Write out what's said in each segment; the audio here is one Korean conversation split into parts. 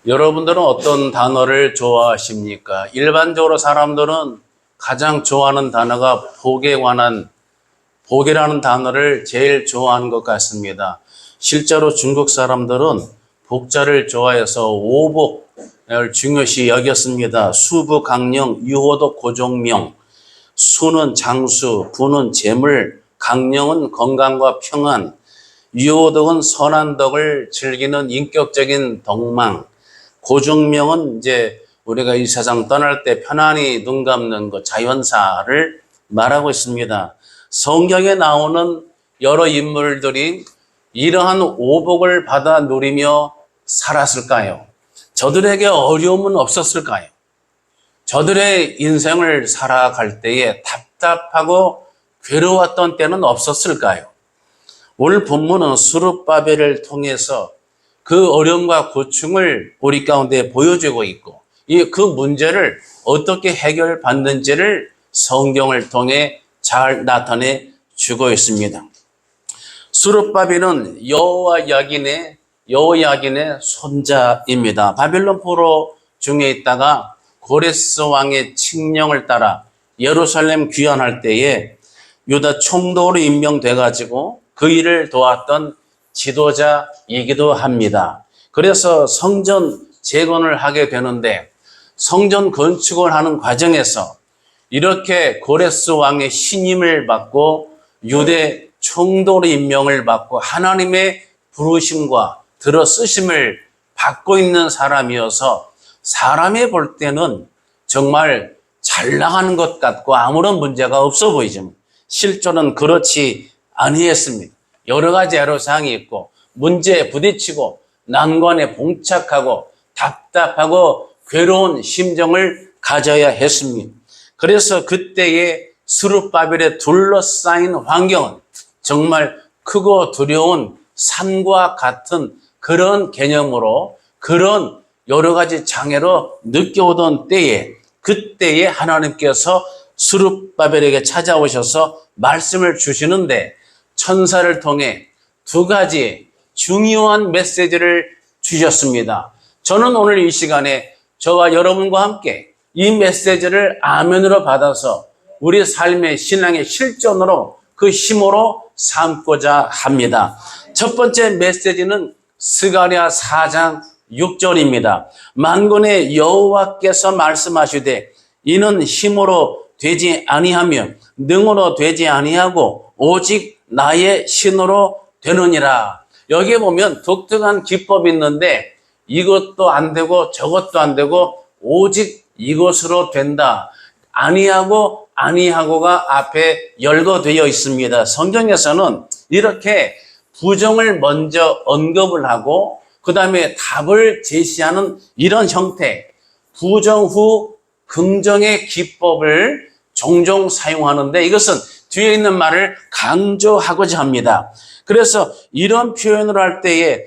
여러분들은 어떤 단어를 좋아하십니까? 일반적으로 사람들은 가장 좋아하는 단어가 복이라는 단어를 제일 좋아하는 것 같습니다. 실제로 중국 사람들은 복자를 좋아해서 오복을 중요시 여겼습니다. 수부 강령, 유호도 고종명, 수는 장수, 부는 재물, 강령은 건강과 평안, 유호덕은 선한 덕을 즐기는 인격적인 덕망, 고종명은 이제 우리가 이 세상 떠날 때 편안히 눈 감는 그 자연사를 말하고 있습니다. 성경에 나오는 여러 인물들이 이러한 오복을 받아 누리며 살았을까요? 저들에게 어려움은 없었을까요? 저들의 인생을 살아갈 때에 답답하고 괴로웠던 때는 없었을까요? 오늘 본문은 스룹바벨을 통해서 그 어려움과 고충을 우리 가운데 보여주고 있고 그 문제를 어떻게 해결받는지를 성경을 통해 잘 나타내 주고 있습니다. 스룹바벨은 여호야긴의 손자입니다. 바벨론 포로 중에 있다가 고레스 왕의 칙령을 따라 예루살렘 귀환할 때에 유다 총독으로 임명돼 가지고 그 일을 도왔던 지도자이기도 합니다. 그래서 성전 재건을 하게 되는데 성전 건축을 하는 과정에서 이렇게 고레스 왕의 신임을 받고 유대 총독으로 임명을 받고 하나님의 부르심과 들어쓰심을 받고 있는 사람이어서 사람이 볼 때는 정말 잘 나가는 것 같고 아무런 문제가 없어 보이지만 실제로는 그렇지 아니했습니다. 여러 가지 애로사항이 있고 문제에 부딪히고 난관에 봉착하고 답답하고 괴로운 심정을 가져야 했습니다. 그래서 그때의 스룹바벨에 둘러싸인 환경은 정말 크고 두려운 산과 같은 그런 개념으로 그런 여러 가지 장애로 느껴오던 때에 그때에 하나님께서 스룹바벨에게 찾아오셔서 말씀을 주시는데 천사를 통해 두 가지 중요한 메시지를 주셨습니다. 저는 오늘 이 시간에 저와 여러분과 함께 이 메시지를 아멘으로 받아서 우리 삶의 신앙의 실전으로 그 힘으로 삼고자 합니다. 첫 번째 메시지는 스가랴 4장 6절입니다. 만군의 여호와께서 말씀하시되 이는 힘으로 되지 아니하며 능으로 되지 아니하고 오직 나의 신으로 되느니라. 여기에 보면 독특한 기법이 있는데 이것도 안 되고 저것도 안 되고 오직 이것으로 된다. 아니하고가 앞에 열거되어 있습니다. 성경에서는 이렇게 부정을 먼저 언급을 하고 그 다음에 답을 제시하는 이런 형태, 부정 후 긍정의 기법을 종종 사용하는데 이것은 뒤에 있는 말을 강조하고자 합니다. 그래서 이런 표현을 할 때에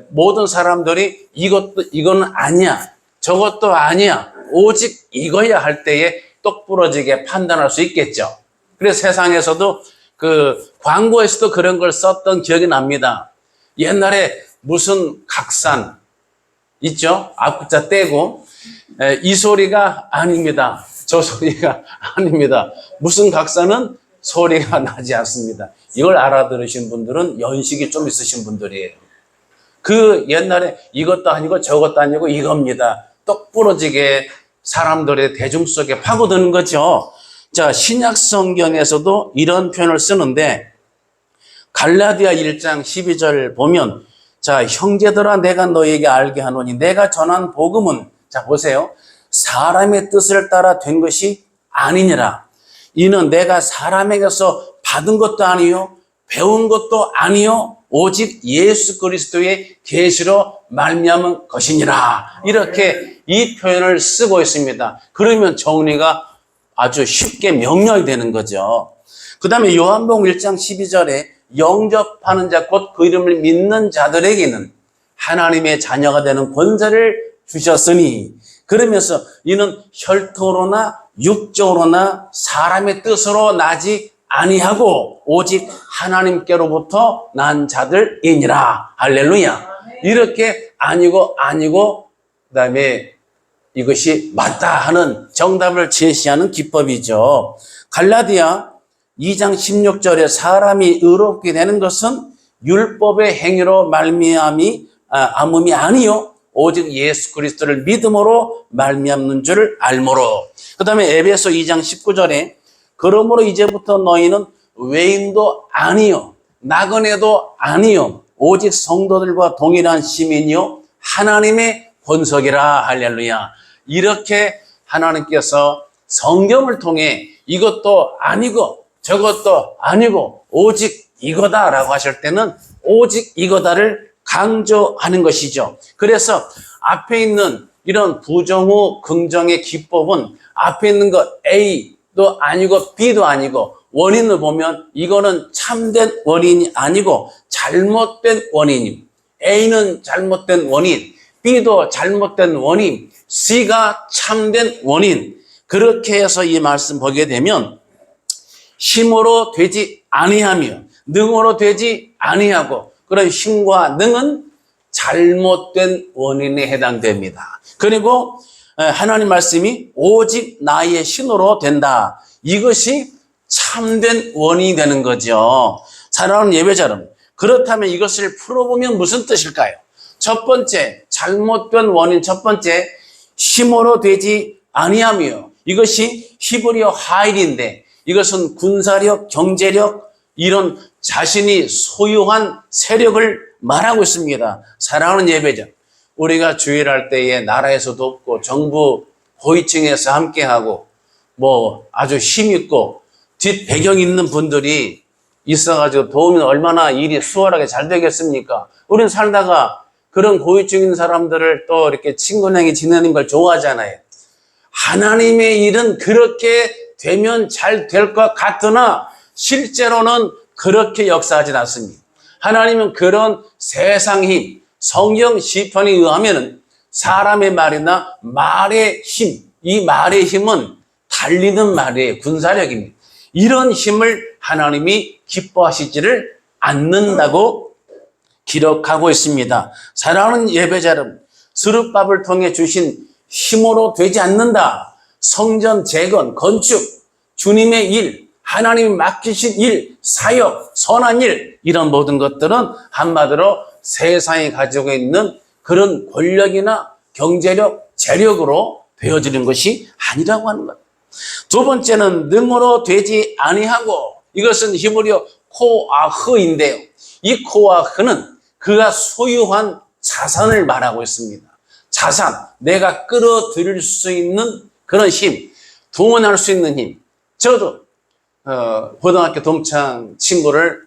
모든 사람들이 이거는 아니야, 저것도 아니야, 오직 이거야 할 때에 똑부러지게 판단할 수 있겠죠. 그래서 세상에서도 그 광고에서도 그런 걸 썼던 기억이 납니다. 옛날에 무슨 각산 있죠? 앞글자 떼고 이 소리가 아닙니다. 저 소리가 아닙니다. 무슨 각산은 소리가 나지 않습니다. 이걸 알아들으신 분들은 연식이 좀 있으신 분들이에요. 그 옛날에 이것도 아니고 저것도 아니고 이겁니다. 똑부러지게 사람들의 대중 속에 파고드는 거죠. 자, 신약 성경에서도 이런 표현을 쓰는데 갈라디아 1장 12절 보면 자, 형제들아 내가 너에게 알게 하노니 내가 전한 복음은 자, 보세요. 사람의 뜻을 따라 된 것이 아니니라. 이는 내가 사람에게서 받은 것도 아니요 배운 것도 아니요 오직 예수 그리스도의 계시로 말미암은 것이니라. 이렇게 이 표현을 쓰고 있습니다. 그러면 정리가 아주 쉽게 명령이 되는 거죠. 그 다음에 요한복음 1장 12절에 영접하는 자 곧 그 이름을 믿는 자들에게는 하나님의 자녀가 되는 권세를 주셨으니 그러면서 이는 혈통으로나 육적으로나 사람의 뜻으로 나지 아니하고 오직 하나님께로부터 난 자들이니라. 할렐루야. 이렇게 아니고 그다음에 이것이 맞다 하는 정답을 제시하는 기법이죠. 갈라디아 2장 16절에 사람이 의롭게 되는 것은 율법의 행위로 말미암음이 아니요 오직 예수 그리스도를 믿음으로 말미암는 줄 알므로. 그다음에 에베소 2장 19절에 그러므로 이제부터 너희는 외인도 아니요 나그네도 아니요 오직 성도들과 동일한 시민이요 하나님의 본석이라. 할렐루야. 이렇게 하나님께서 성경을 통해 이것도 아니고 저것도 아니고 오직 이거다라고 하실 때는 오직 이거다를 강조하는 것이죠. 그래서 앞에 있는 이런 부정후 긍정의 기법은 앞에 있는 것 A도 아니고 B도 아니고 원인을 보면 이거는 참된 원인이 아니고 잘못된 원인입니다. A는 잘못된 원인, B도 잘못된 원인, C가 참된 원인. 그렇게 해서 이 말씀 보게 되면 힘으로 되지 아니하며 능으로 되지 아니하고 그런 힘과 능은 잘못된 원인에 해당됩니다. 그리고 하나님 말씀이 오직 나의 신으로 된다. 이것이 참된 원인이 되는 거죠. 사랑하는 예배자 여러분, 그렇다면 이것을 풀어보면 무슨 뜻일까요? 첫 번째, 잘못된 원인 첫 번째, 힘으로 되지 아니하며 이것이 히브리어 하일인데 이것은 군사력, 경제력 이런 자신이 소유한 세력을 말하고 있습니다. 사랑하는 예배자, 우리가 주일을 할 때에 나라에서도 없고 정부 고위층에서 함께하고 뭐 아주 힘있고 뒷 배경 있는 분들이 있어가지고 도우면 얼마나 일이 수월하게 잘 되겠습니까? 우리는 살다가 그런 고위층 있는 사람들을 또 이렇게 친근하게 지내는 걸 좋아하잖아요. 하나님의 일은 그렇게 되면 잘 될 것 같으나 실제로는 그렇게 역사하지 않습니다. 하나님은 그런 세상 힘, 성경 시편에 의하면 사람의 말이나 말의 힘, 이 말의 힘은 달리는 말이에요. 군사력입니다. 이런 힘을 하나님이 기뻐하시지를 않는다고 기록하고 있습니다. 사랑하는 예배자 여러분, 스룹밥을 통해 주신 힘으로 되지 않는다. 성전 재건, 건축, 주님의 일, 하나님이 맡기신 일, 사역, 선한 일 이런 모든 것들은 한마디로 세상이 가지고 있는 그런 권력이나 경제력, 재력으로 되어지는 것이 아니라고 하는 것. 두 번째는 능으로 되지 아니하고 이것은 히브리어 코아흐인데요. 이 코아흐는 그가 소유한 자산을 말하고 있습니다. 자산, 내가 끌어들일 수 있는 그런 힘, 동원할 수 있는 힘. 저도 고등학교 동창 친구를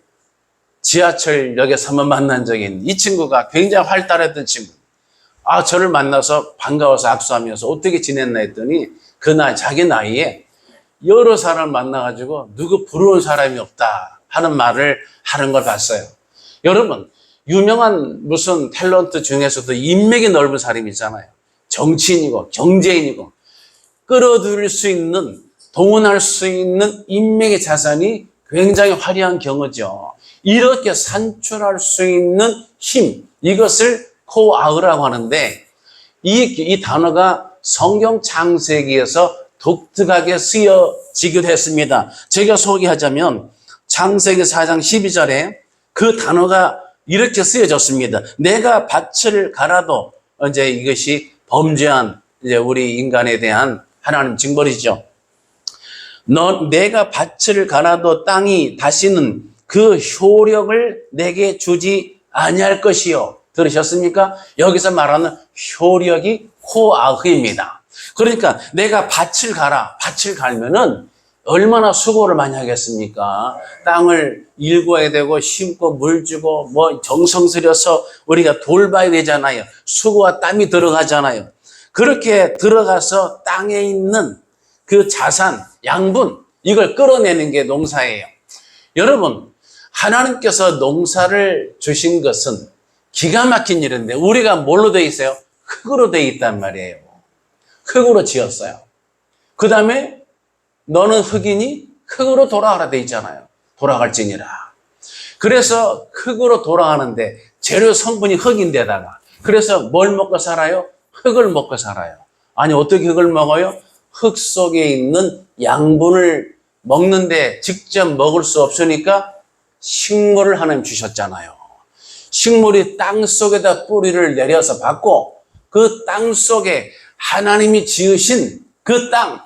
지하철역에서 한번 만난 적이 있는데 이 친구가 굉장히 활달했던 친구. 저를 만나서 반가워서 악수하면서 어떻게 지냈나 했더니 그날 자기 나이에 여러 사람을 만나가지고 누구 부러운 사람이 없다 하는 말을 하는 걸 봤어요. 여러분, 유명한 무슨 탤런트 중에서도 인맥이 넓은 사람이 있잖아요. 정치인이고 경제인이고 끌어들일 수 있는, 동원할 수 있는 인맥의 자산이 굉장히 화려한 경우죠. 이렇게 산출할 수 있는 힘, 이것을 코아흐라고 하는데 이 단어가 성경 창세기에서 독특하게 쓰여지기도 했습니다. 제가 소개하자면 창세기 4장 12절에 그 단어가 이렇게 쓰여졌습니다. 내가 밭을 갈아도 이제 이것이 범죄한 이제 우리 인간에 대한 하나님 징벌이죠. 내가 밭을 갈아도 땅이 다시는 그 효력을 내게 주지 아니할 것이요. 들으셨습니까? 여기서 말하는 효력이 코아흐입니다. 그러니까 내가 밭을 갈면은 얼마나 수고를 많이 하겠습니까? 땅을 일궈야 되고 심고 물 주고 뭐 정성 들여서 우리가 돌봐야 되잖아요. 수고와 땀이 들어가잖아요. 그렇게 들어가서 땅에 있는 그 자산, 양분 이걸 끌어내는 게 농사예요. 여러분, 하나님께서 농사를 주신 것은 기가 막힌 일인데 우리가 뭘로 되어 있어요? 흙으로 되어 있단 말이에요. 흙으로 지었어요. 그 다음에 너는 흙이니 흙으로 돌아가라 되어 있잖아요. 돌아갈지니라. 그래서 흙으로 돌아가는데 재료 성분이 흙인데다가 그래서 뭘 먹고 살아요? 흙을 먹고 살아요. 아니, 어떻게 흙을 먹어요? 흙 속에 있는 양분을 먹는데 직접 먹을 수 없으니까 식물을 하나님 주셨잖아요. 식물이 땅 속에다 뿌리를 내려서 받고 그 땅 속에 하나님이 지으신 그 땅,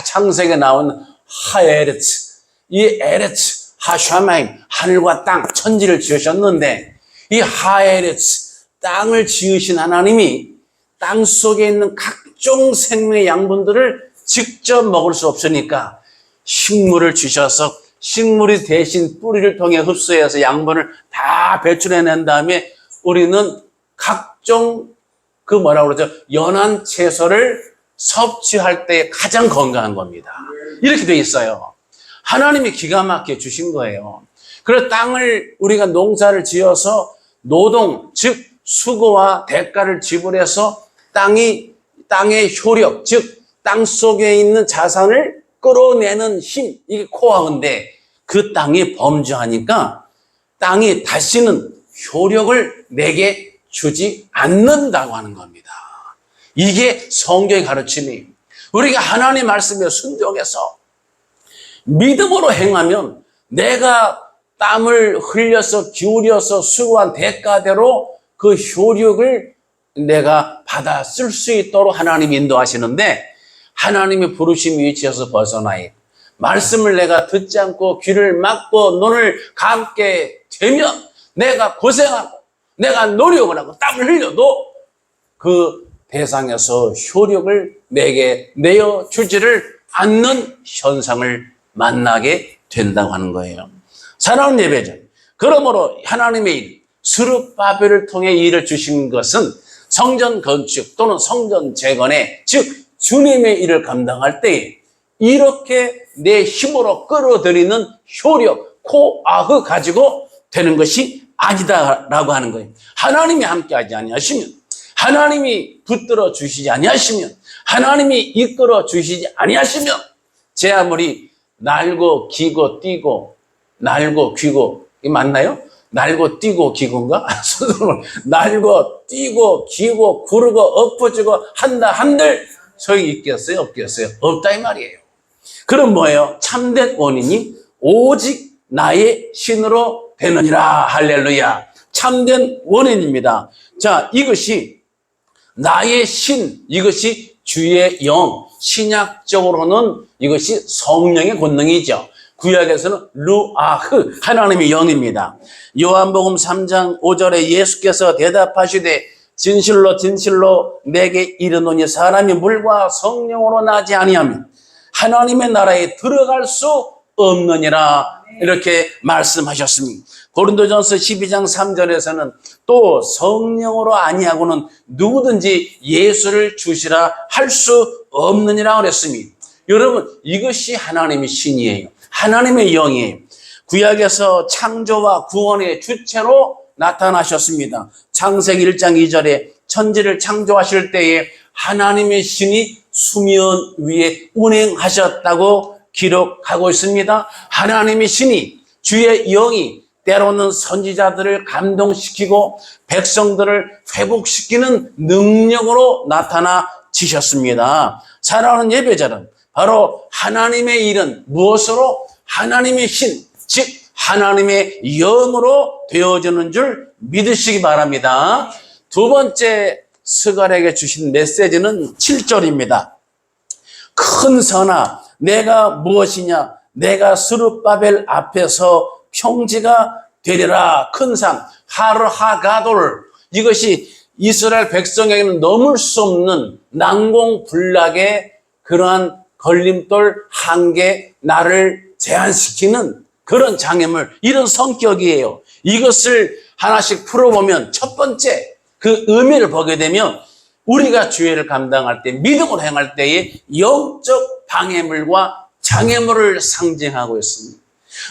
창세기에 나온 하에르츠, 이 에르츠, 하샤마임, 하늘과 땅, 천지를 지으셨는데 이 하에르츠, 땅을 지으신 하나님이 땅 속에 있는 각종 생명의 양분들을 직접 먹을 수 없으니까 식물을 주셔서 식물이 대신 뿌리를 통해 흡수해서 양분을 다 배출해낸 다음에 우리는 각종 그러죠? 연한 채소를 섭취할 때 가장 건강한 겁니다. 이렇게 돼 있어요. 하나님이 기가 막히게 주신 거예요. 그래서 땅을 우리가 농사를 지어서 노동, 즉 수고와 대가를 지불해서 땅의 효력, 즉 땅 속에 있는 자산을 끌어내는 힘, 이게 코어인데 그 땅이 범죄하니까 땅이 다시는 효력을 내게 주지 않는다고 하는 겁니다. 이게 성경의 가르침이 우리가 하나님 말씀에 순종해서 믿음으로 행하면 내가 땀을 흘려서 기울여서 수고한 대가대로 그 효력을 내가 받아 쓸 수 있도록 하나님이 인도하시는데 하나님의 부르심 위치에서 벗어나야 말씀을 내가 듣지 않고 귀를 막고 눈을 감게 되면 내가 고생하고 내가 노력을 하고 땀을 흘려도 그 대상에서 효력을 내게 내어주지를 않는 현상을 만나게 된다고 하는 거예요. 사랑하는 예배자, 그러므로 하나님의 일, 스룹바벨을 통해 일을 주신 것은 성전 건축 또는 성전 재건에 즉 주님의 일을 감당할 때 이렇게 내 힘으로 끌어들이는 효력, 코아흐 가지고 되는 것이 아니다라고 하는 거예요. 하나님이 함께하지 아니하시면, 하나님이 붙들어 주시지 아니하시면, 하나님이 이끌어 주시지 아니하시면 제 아무리 날고 기고 뛰고 날고 귀고, 이 맞나요? 날고 뛰고 기고인가? 날고 뛰고 기고 구르고 엎어지고 한다 한들 소용이 있겠어요? 없겠어요? 없다 이 말이에요. 그럼 뭐예요? 참된 원인이 오직 나의 신으로 되느니라. 할렐루야. 참된 원인입니다. 자, 이것이 나의 신, 이것이 주의 영, 신약적으로는 이것이 성령의 권능이죠. 구약에서는 루아흐, 하나님의 영입니다. 요한복음 3장 5절에 예수께서 대답하시되 진실로 진실로 내게 이르노니 사람이 물과 성령으로 나지 아니하면 하나님의 나라에 들어갈 수 없느니라. 이렇게 말씀하셨습니다. 고린도전서 12장 3절에서는 또 성령으로 아니하고는 누구든지 예수를 주시라 할 수 없느니라 그랬습니다. 여러분, 이것이 하나님의 신이에요. 하나님의 영이에요. 구약에서 창조와 구원의 주체로 나타나셨습니다. 창세기 1장 2절에 천지를 창조하실 때에 하나님의 신이 수면 위에 운행하셨다고 기록하고 있습니다. 하나님의 신이, 주의 영이 때로는 선지자들을 감동시키고 백성들을 회복시키는 능력으로 나타나지셨습니다. 사랑하는 예배자는 바로 하나님의 일은 무엇으로? 하나님의 신, 즉 하나님의 영으로 되어지는 줄 믿으시기 바랍니다. 두 번째 스갈에게 주신 메시지는 7절입니다. 큰 선아, 내가 무엇이냐? 내가 스룹바벨 앞에서 평지가 되리라. 큰 산, 하르하가돌. 이것이 이스라엘 백성에게는 넘을 수 없는 난공불락의 그러한 걸림돌, 한계, 나를 제한시키는 그런 장애물, 이런 성격이에요. 이것을 하나씩 풀어보면 첫 번째 그 의미를 보게 되면 우리가 주의를 감당할 때, 믿음으로 행할 때의 영적 방해물과 장애물을 상징하고 있습니다.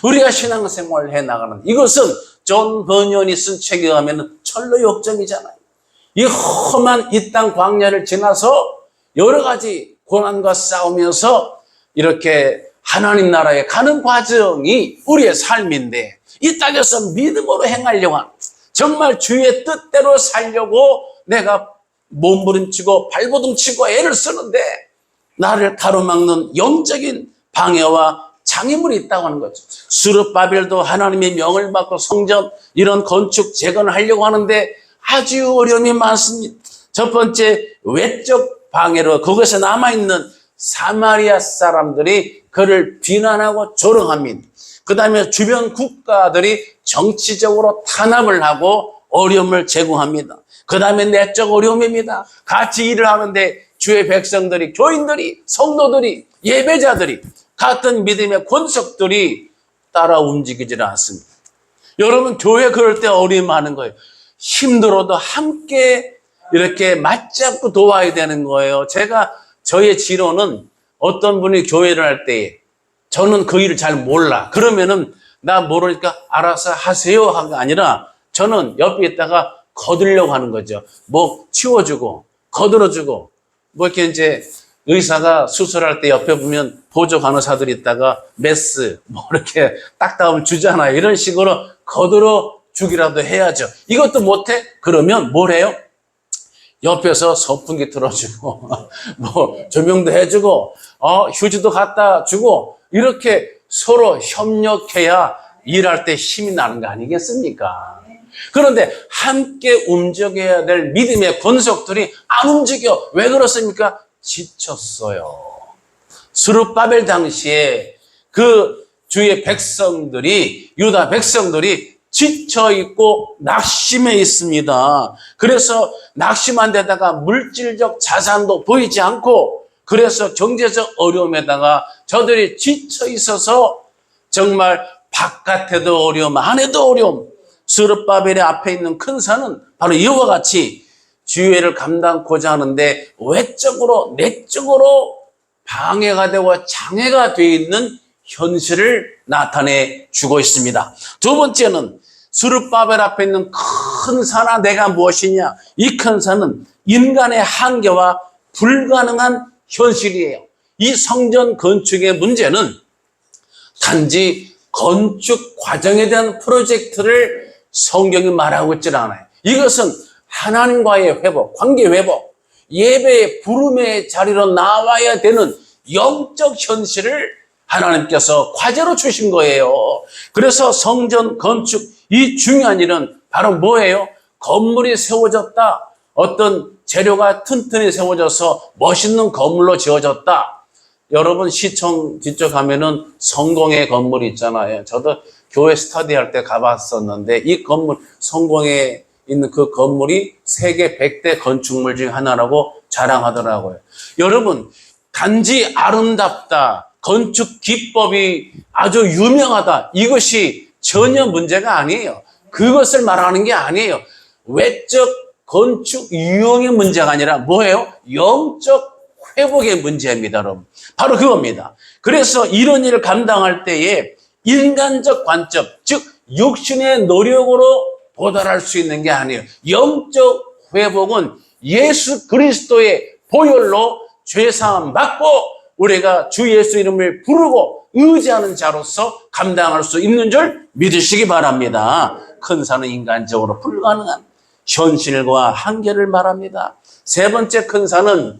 우리가 신앙생활을 해나가는 이것은 존 버년이 쓴 책에 의하면 철로 역정이잖아요. 이 험한 이 땅 광야를 지나서 여러 가지 고난과 싸우면서 이렇게 하나님 나라에 가는 과정이 우리의 삶인데 이 땅에서 믿음으로 행하려고 하는, 정말 주의 뜻대로 살려고 내가 몸부림치고 발버둥치고 애를 쓰는데 나를 가로막는 영적인 방해와 장애물이 있다고 하는 거죠. 스룹바벨도 하나님의 명을 받고 성전 이런 건축 재건을 하려고 하는데 아주 어려움이 많습니다. 첫 번째 외적 방해로 그것에 남아있는 사마리아 사람들이 그를 비난하고 조롱합니다. 그 다음에 주변 국가들이 정치적으로 탄압을 하고 어려움을 제공합니다. 그 다음에 내적 어려움입니다. 같이 일을 하는데 주의 백성들이, 교인들이, 성도들이, 예배자들이, 같은 믿음의 권속들이 따라 움직이질 않습니다. 여러분, 교회 그럴 때 어려움이 많은 거예요. 힘들어도 함께 이렇게 맞잡고 도와야 되는 거예요. 저의 지론은 어떤 분이 교회를 할 때에 저는 그 일을 잘 몰라. 그러면은 나 모르니까 알아서 하세요 하가 아니라 저는 옆에 있다가 거들려고 하는 거죠. 뭐 치워주고 거들어주고 뭐 이렇게 이제 의사가 수술할 때 옆에 보면 보조 간호사들이 있다가 메스 뭐 이렇게 딱딱하면 주잖아요. 이런 식으로 거들어 주기라도 해야죠. 이것도 못해? 그러면 뭘 해요? 옆에서 선풍기 틀어주고 뭐 조명도 해주고 휴지도 갖다 주고 이렇게 서로 협력해야 일할 때 힘이 나는 거 아니겠습니까? 그런데 함께 움직여야 될 믿음의 권속들이 안 움직여. 왜 그렇습니까? 지쳤어요. 스룹바벨 당시에 그 주의 백성들이, 유다 백성들이 지쳐있고 낙심해 있습니다. 그래서 낙심한 데다가 물질적 자산도 보이지 않고 그래서 경제적 어려움에다가 저들이 지쳐 있어서 정말 바깥에도 어려움, 안에도 어려움. 스룹바벨의 앞에 있는 큰 산은 바로 이와 같이 주의를 감당하고자 하는데 외적으로 내적으로 방해가 되고 장애가 되어 있는 현실을 나타내 주고 있습니다. 두 번째는 스룹바벨 앞에 있는 큰 산아 내가 무엇이냐? 이 큰 산은 인간의 한계와 불가능한 현실이에요. 이 성전 건축의 문제는 단지 건축 과정에 대한 프로젝트를 성경이 말하고 있질 않아요. 이것은 하나님과의 회복, 관계 회복, 예배의 부름의 자리로 나와야 되는 영적 현실을 하나님께서 과제로 주신 거예요. 그래서 성전 건축 이 중요한 일은 바로 뭐예요? 건물이 세워졌다. 어떤 재료가 튼튼히 세워져서 멋있는 건물로 지어졌다. 여러분 시청 뒤쪽 가면은 성공의 건물이 있잖아요. 저도 교회 스터디할 때 가봤었는데 이 건물 성공에 있는 그 건물이 세계 100대 건축물 중 하나라고 자랑하더라고요. 여러분 단지 아름답다. 건축 기법이 아주 유명하다. 이것이 전혀 문제가 아니에요. 그것을 말하는 게 아니에요. 외적 건축 유형의 문제가 아니라 뭐예요? 영적 회복의 문제입니다, 여러분. 바로 그겁니다. 그래서 이런 일을 감당할 때에 인간적 관점, 즉 육신의 노력으로 도달할 수 있는 게 아니에요. 영적 회복은 예수 그리스도의 보혈로 죄사함 받고 우리가 주 예수 이름을 부르고 의지하는 자로서 감당할 수 있는 줄 믿으시기 바랍니다. 큰 산은 인간적으로 불가능한 현실과 한계를 말합니다. 세 번째 큰 산은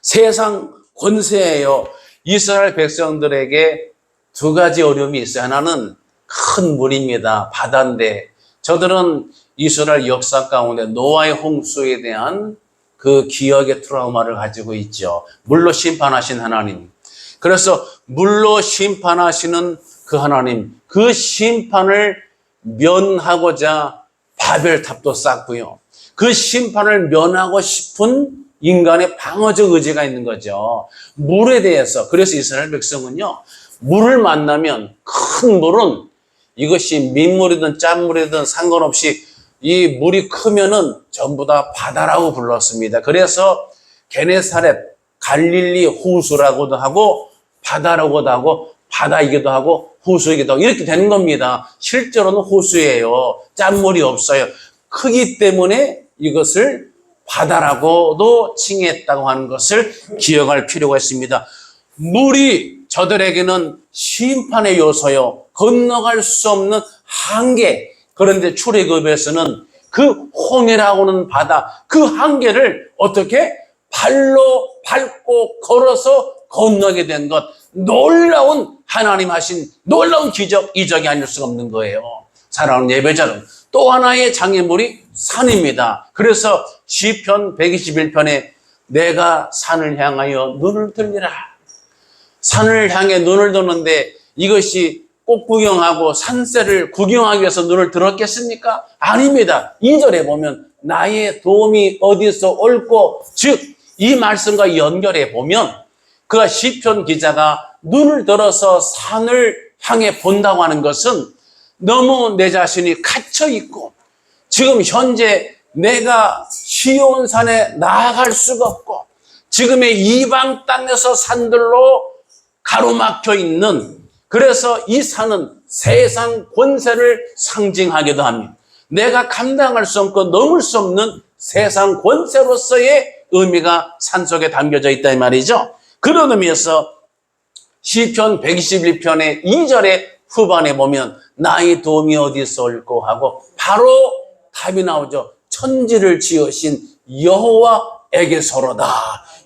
세상 권세예요. 이스라엘 백성들에게 두 가지 어려움이 있어요. 하나는 큰 물입니다. 바다인데 저들은 이스라엘 역사 가운데 노아의 홍수에 대한 그 기억의 트라우마를 가지고 있죠. 물로 심판하신 하나님. 그래서 물로 심판하시는 그 하나님, 그 심판을 면하고자 바벨탑도 쌓고요. 그 심판을 면하고 싶은 인간의 방어적 의지가 있는 거죠. 물에 대해서. 그래서 이스라엘 백성은요, 물을 만나면 큰 물은 이것이 민물이든 짠물이든 상관없이 이 물이 크면은 전부 다 바다라고 불렀습니다. 그래서 게네사렛, 갈릴리 호수라고도 하고 바다라고도 하고 바다이기도 하고 호수이기도 하고 이렇게 되는 겁니다. 실제로는 호수예요. 짠물이 없어요. 크기 때문에 이것을 바다라고도 칭했다고 하는 것을 기억할 필요가 있습니다. 물이 저들에게는 심판의 요소요. 건너갈 수 없는 한계. 그런데 출애굽에서는 그 홍해라고는 바다, 그 한계를 어떻게 발로 밟고 걸어서 건너게 된 것, 놀라운 하나님 하신 놀라운 기적, 이적이 아닐 수가 없는 거예요. 사랑하는 예배자는 또 하나의 장애물이 산입니다. 그래서 시편 121편에 내가 산을 향하여 눈을 들리라. 산을 향해 눈을 드는데 이것이 꽃 구경하고 산세를 구경하기 위해서 눈을 들었겠습니까? 아닙니다. 2절에 보면 나의 도움이 어디서 올고, 즉 이 말씀과 연결해 보면 그가 시편 기자가 눈을 들어서 산을 향해 본다고 하는 것은 너무 내 자신이 갇혀 있고 지금 현재 내가 시온산에 나아갈 수가 없고 지금의 이방 땅에서 산들로 가로막혀 있는, 그래서 이 산은 세상 권세를 상징하기도 합니다. 내가 감당할 수 없고 넘을 수 없는 세상 권세로서의 의미가 산 속에 담겨져 있다 이 말이죠. 그런 의미에서 시편 121편의 2절의 후반에 보면 나의 도움이 어디서 올고 하고 바로 답이 나오죠. 천지를 지으신 여호와에게서로다.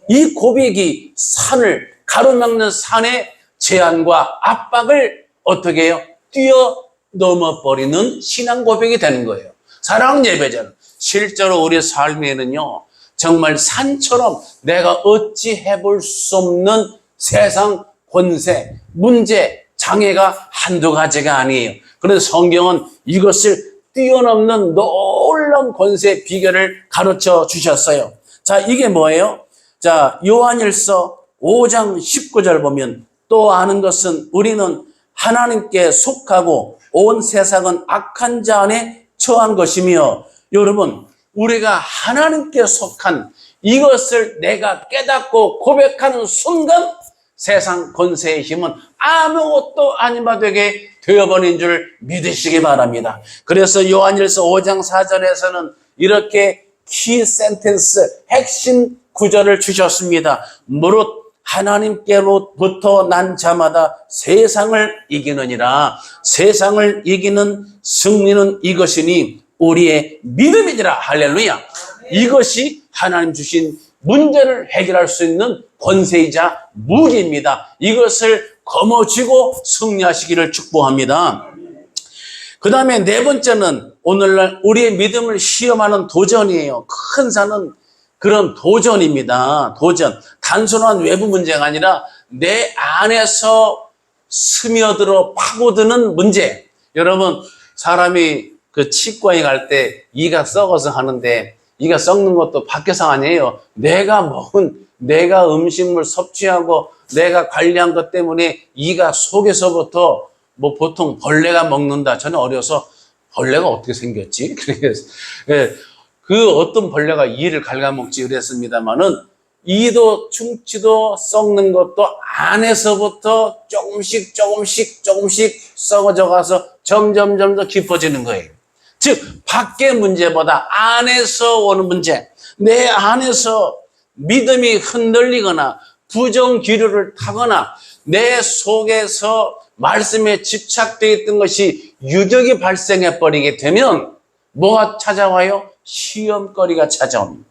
이 고백이 산을 가로막는 산의 제한과 압박을 어떻게 해요? 뛰어넘어버리는 신앙 고백이 되는 거예요. 사랑하는 예배자는 실제로 우리 삶에는요, 정말 산처럼 내가 어찌 해볼 수 없는 세상 권세, 문제, 장애가 한두 가지가 아니에요. 그런데 성경은 이것을 뛰어넘는 놀라운 권세의 비결을 가르쳐 주셨어요. 자, 이게 뭐예요? 자, 요한일서 5장 19절 보면 또 아는 것은 우리는 하나님께 속하고 온 세상은 악한 자 안에 처한 것이며, 여러분, 우리가 하나님께 속한 이것을 내가 깨닫고 고백하는 순간 세상 권세의 힘은 아무것도 아닌 바 되게 되어버린 줄 믿으시기 바랍니다. 그래서 요한일서 5장 4절에서는 이렇게 키 센텐스, 핵심 구절을 주셨습니다. 무릇 하나님께로부터 난 자마다 세상을 이기느니라. 세상을 이기는 승리는 이것이니 우리의 믿음이니라. 할렐루야. 이것이 하나님 주신 문제를 해결할 수 있는 권세이자 무기입니다. 이것을 거머쥐고 승리하시기를 축복합니다. 그 다음에 네 번째는 오늘날 우리의 믿음을 시험하는 도전이에요. 큰 산은 그런 도전입니다. 도전. 단순한 외부 문제가 아니라 내 안에서 스며들어 파고드는 문제. 여러분, 사람이 그 치과에 갈 때 이가 썩어서 하는데 이가 썩는 것도 밖에서 아니에요. 내가 먹은, 내가 음식물 섭취하고 내가 관리한 것 때문에 이가 속에서부터 뭐 보통 벌레가 먹는다. 저는 어려서 벌레가 어떻게 생겼지? 그래서 그 어떤 벌레가 이를 갉아먹지 그랬습니다만은 이도 충치도 썩는 것도 안에서부터 조금씩 썩어져 가서 점점 더 깊어지는 거예요. 즉 밖의 문제보다 안에서 오는 문제, 내 안에서 믿음이 흔들리거나 부정 기류를 타거나 내 속에서 말씀에 집착되어 있던 것이 유격이 발생해 버리게 되면 뭐가 찾아와요? 시험거리가 찾아옵니다.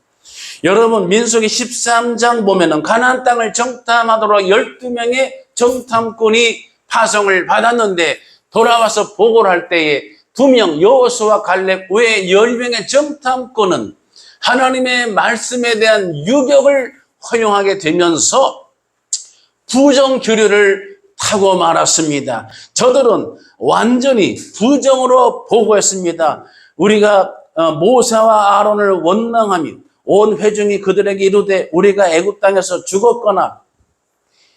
여러분, 민수기 13장 보면은 가나안 땅을 정탐하도록 12명의 정탐꾼이 파송을 받았는데 돌아와서 보고를 할 때에 2명 여호수아와 갈렙 외에 10명의 정탐꾼은 하나님의 말씀에 대한 유격을 허용하게 되면서 부정교류를 타고 말았습니다. 저들은 완전히 부정으로 보고했습니다. 우리가 모세와 아론을 원망하며 온 회중이 그들에게 이르되 우리가 애굽 땅에서 죽었거나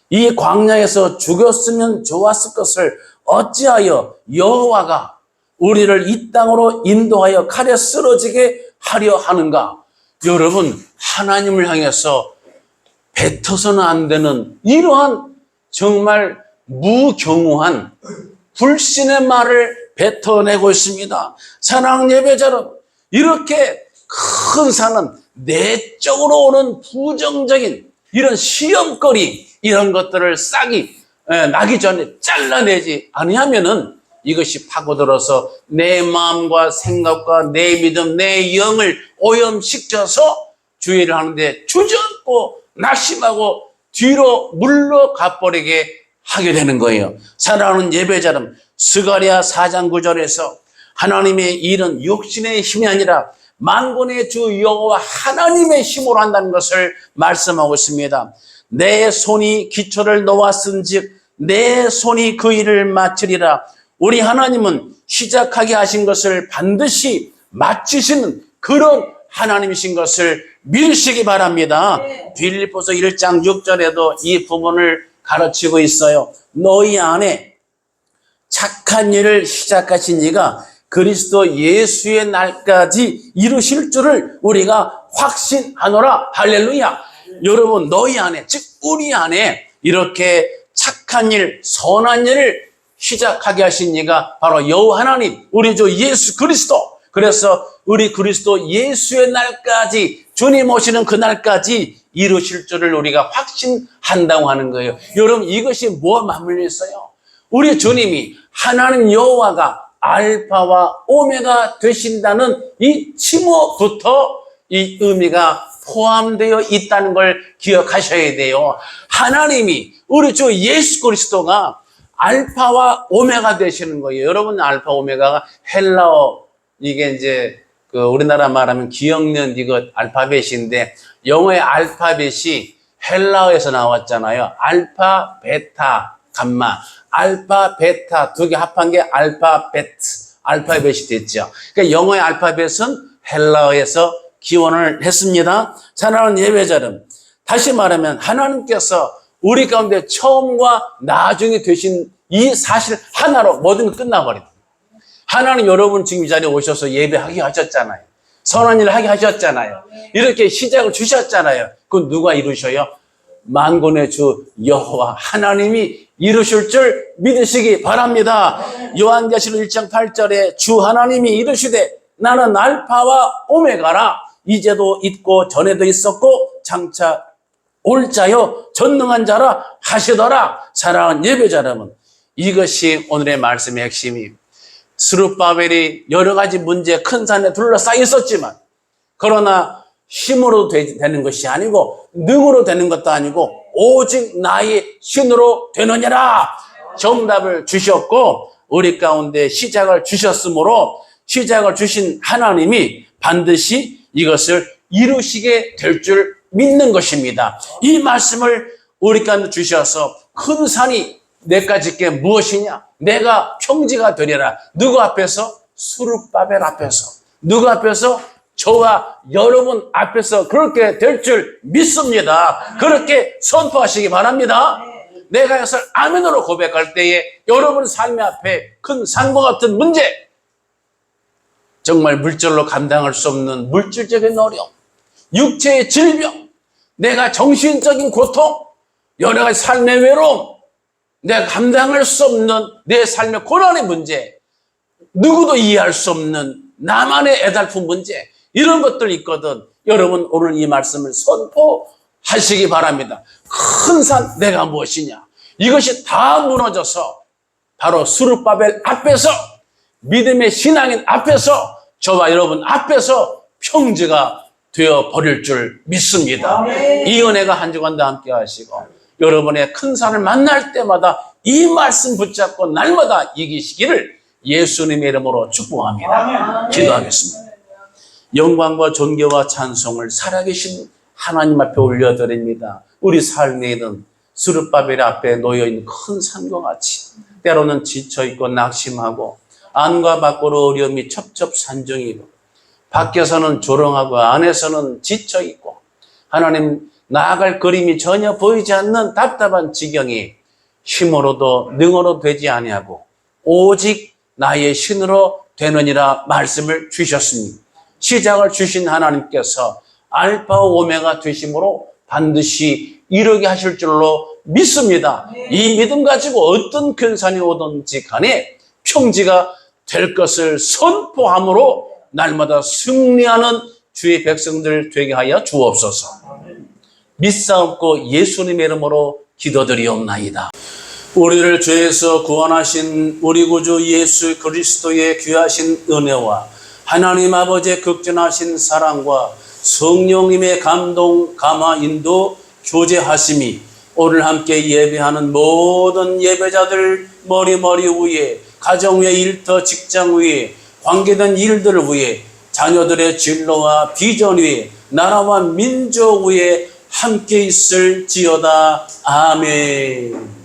이 광야에서 죽었으면 좋았을 것을 어찌하여 여호와가 우리를 이 땅으로 인도하여 칼에 쓰러지게 하려 하는가? 여러분, 하나님을 향해서 뱉어서는 안 되는 이러한 정말 무경우한 불신의 말을 뱉어내고 있습니다. 사랑하는 예배자 여러분, 이렇게 큰 산은 내적으로 오는 부정적인 이런 시험거리, 이런 것들을 싹이 나기 전에 잘라내지 아니하면은 이것이 파고들어서 내 마음과 생각과 내 믿음, 내 영을 오염시켜서 주의를 하는데 주저앉고 낙심하고 뒤로 물러가버리게 하게 되는 거예요. 사랑하는 예배자 여러분, 스가랴 4장 9절에서 하나님의 일은 육신의 힘이 아니라 만군의 주 여호와 하나님의 힘으로 한다는 것을 말씀하고 있습니다. 내 손이 기초를 놓았은즉 내 손이 그 일을 마치리라. 우리 하나님은 시작하게 하신 것을 반드시 마치시는 그런 하나님이신 것을 믿으시기 바랍니다. 빌립보서 1장 6절에도 이 부분을 가르치고 있어요. 너희 안에 착한 일을 시작하신 이가 그리스도 예수의 날까지 이루실 줄을 우리가 확신하노라. 할렐루야. 여러분, 너희 안에, 즉 우리 안에 이렇게 착한 일, 선한 일을 시작하게 하신 이가 바로 여호와 하나님, 우리 주 예수 그리스도. 그래서 우리 그리스도 예수의 날까지, 주님 오시는 그 날까지 이루실 줄을 우리가 확신한다고 하는 거예요. 여러분, 이것이 뭐와 맞물려 있어요? 우리 주님이 하나님 여호와가 알파와 오메가 되신다는 이 칭호부터 이 의미가 포함되어 있다는 걸 기억하셔야 돼요. 하나님이 우리 주 예수 그리스도가 알파와 오메가 되시는 거예요. 여러분, 알파 오메가가 헬라어, 이게 이제 그 우리나라 말하면 기억년 이거 알파벳인데, 영어의 알파벳이 헬라어에서 나왔잖아요. 알파, 베타, 감마. 알파, 베타 두 개 합한 게 알파벳이 됐죠. 그러니까 영어의 알파벳은 헬라어에서 기원을 했습니다. 사랑하는 예배자 여러분, 다시 말하면 하나님께서 우리 가운데 처음과 나중에 되신 이 사실 하나로 모든 게 끝나버립니다. 하나님, 여러분 지금 이 자리에 오셔서 예배하게 하셨잖아요. 선한 일을 하게 하셨잖아요. 이렇게 시작을 주셨잖아요. 그건 누가 이루셔요? 만군의 주 여호와 하나님이 이루실 줄 믿으시기 바랍니다. 요한계시록 1장 8절에 주 하나님이 이르시되 나는 알파와 오메가라. 이제도 있고 전에도 있었고 장차 올 자요 전능한 자라 하시더라. 사랑하는 예배자 여러분, 이것이 오늘의 말씀의 핵심이, 스룹바벨이 여러 가지 문제 큰 산에 둘러싸여 있었지만, 그러나 힘으로 되는 것이 아니고 능으로 되는 것도 아니고 오직 나의 신으로 되느니라. 정답을 주셨고 우리 가운데 시작을 주셨으므로 시작을 주신 하나님이 반드시 이것을 이루시게 될 줄 믿는 것입니다. 이 말씀을 우리 가운데 주셔서 큰 산이 내가 짓게 무엇이냐? 내가 평지가 되리라. 누구 앞에서? 스룹바벨 앞에서. 누구 앞에서? 저와 여러분 앞에서 그렇게 될 줄 믿습니다. 그렇게 선포하시기 바랍니다. 내가 이것을 아멘으로 고백할 때에 여러분 삶의 앞에 큰 산과 같은 문제, 정말 물질로 감당할 수 없는 물질적인 어려움, 육체의 질병, 내가 정신적인 고통, 여러 가지 삶의 외로움, 내가 감당할 수 없는 내 삶의 고난의 문제, 누구도 이해할 수 없는 나만의 애달픈 문제, 이런 것들 있거든. 여러분, 오늘 이 말씀을 선포하시기 바랍니다. 큰 산 내가 무엇이냐? 이것이 다 무너져서 바로 스룹바벨 앞에서, 믿음의 신앙인 앞에서, 저와 여러분 앞에서 평지가 되어 버릴 줄 믿습니다. 아멘. 이 은혜가 한 주간 다 함께 하시고 여러분의 큰 산을 만날 때마다 이 말씀 붙잡고 날마다 이기시기를 예수님의 이름으로 축복합니다. 아멘. 기도하겠습니다. 영광과 존귀와 찬송을 살아계신 하나님 앞에 올려드립니다. 우리 삶에는 스룹바벨 앞에 놓여있는 큰 산과 같이 때로는 지쳐있고 낙심하고 안과 밖으로 어려움이 첩첩산중이고 밖에서는 조롱하고 안에서는 지쳐있고 하나님 나아갈 그림이 전혀 보이지 않는 답답한 지경이 힘으로도 능으로 되지 아니하고 오직 나의 신으로 되느니라 말씀을 주셨습니다. 시작을 주신 하나님께서 알파 오메가 되심으로 반드시 이루게 하실 줄로 믿습니다. 이 믿음 가지고 어떤 큰 산이 오든지 간에 평지가 될 것을 선포함으로 날마다 승리하는 주의 백성들 되게 하여 주옵소서. 믿사옵고 예수님의 이름으로 기도드리옵나이다. 우리를 죄에서 구원하신 우리 구주 예수 그리스도의 귀하신 은혜와 하나님 아버지의 극진하신 사랑과 성령님의 감동, 감화, 인도, 교제하심이 오늘 함께 예배하는 모든 예배자들 머리 위에, 가정 위에, 일터, 직장 위에, 관계된 일들 위에, 자녀들의 진로와 비전 위에, 나라와 민족 위에 함께 있을지어다. 아멘.